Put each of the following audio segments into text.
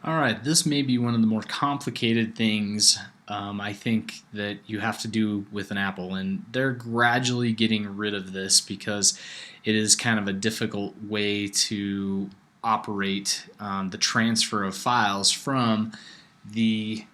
Alright, this may be one of the more complicated things I think that you have to do with an Apple, and they're gradually getting rid of this because it is kind of a difficult way to operate the transfer of files from the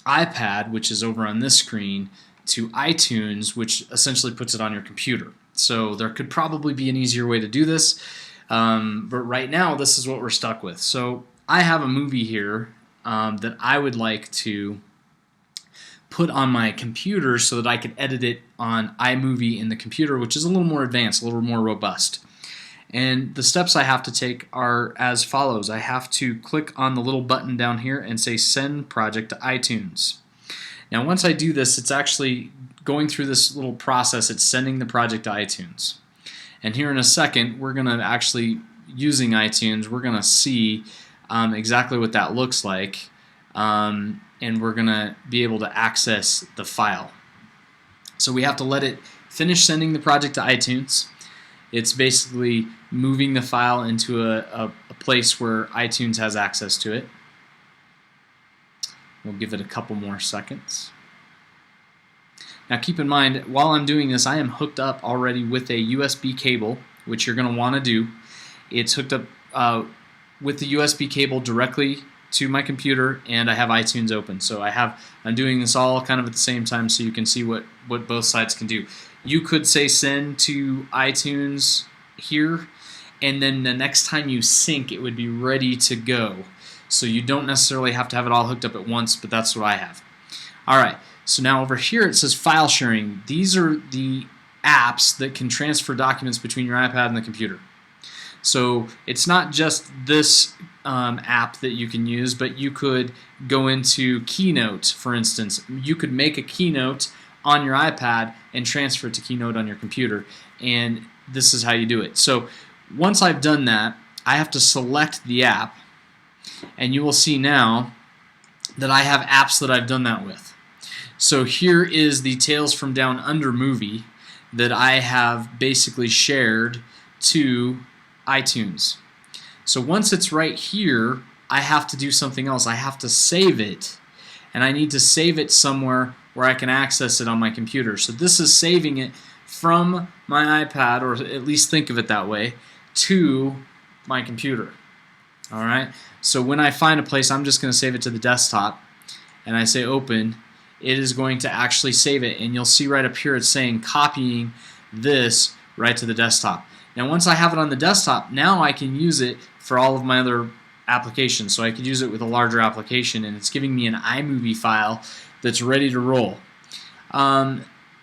iPad, which is over on this screen, to iTunes, which essentially puts it on your computer. So there could probably be an easier way to do this, but right now this is what we're stuck with. So I have a movie here that I would like to put on my computer so that I could edit it on iMovie in the computer, which is a little more advanced, a little more robust. And the steps I have to take are as follows. I have to click on the little button down here and say Send Project to iTunes. Now once I do this, it's actually going through this little process. It's sending the project to iTunes. And here in a second, we're going to actually, using iTunes, we're going to see exactly what that looks like, and we're going to be able to access the file. So we have to let it finish sending the project to iTunes. It's basically moving the file into a place where iTunes has access to it. We'll give it a couple more seconds. Now keep in mind, while I'm doing this, I am hooked up already with a USB cable, which you're going to want to do. It's hooked up with the USB cable directly to my computer, and I have iTunes open. So I'm doing this all kind of at the same time so you can see what both sides can do. You could say send to iTunes here, and then the next time you sync, it would be ready to go. So you don't necessarily have to have it all hooked up at once, but that's what I have. Alright, so now over here it says file sharing. These are the apps that can transfer documents between your iPad and the computer. So it's not just this app that you can use, but you could go into Keynote, for instance. You could make a Keynote on your iPad and transfer it to Keynote on your computer, and this is how you do it. So once I've done that, I have to select the app, and you will see now that I have apps that I've done that with. So here is the Tales from Down Under movie that I have basically shared to iTunes. So once it's right here, I have to do something else. I have to save it, and I need to save it somewhere where I can access it on my computer. So this is saving it from my iPad, or at least think of it that way, to my computer. Alright, so when I find a place, I'm just going to save it to the desktop, and I say open. It is going to actually save it, and you'll see right up here it's saying copying this right to the desktop. Now once I have it on the desktop, now I can use it for all of my other applications. So I could use it with a larger application, and it's giving me an iMovie file that's ready to roll.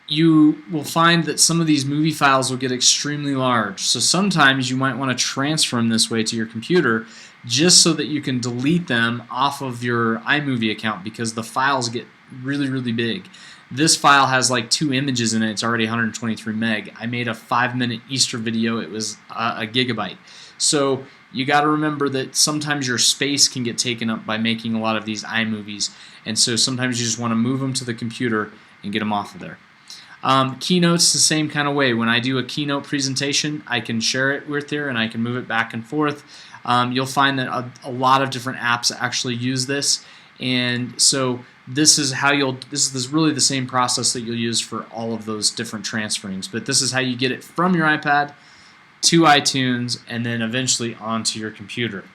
You will find that some of these movie files will get extremely large. So sometimes you might want to transfer them this way to your computer just so that you can delete them off of your iMovie account, because the files get really, really big. This file has like 2 images in it. It's already 123 meg. I made a 5-minute Easter video. It was a gigabyte. So you got to remember that sometimes your space can get taken up by making a lot of these iMovies, and so sometimes you just want to move them to the computer and get them off of there. Keynote's the same kind of way. When I do a Keynote presentation, I can share it with there, and I can move it back and forth. You'll find that a lot of different apps actually use this, and so this is really the same process that you'll use for all of those different transferings. But this is how you get it from your iPad to iTunes and then eventually onto your computer.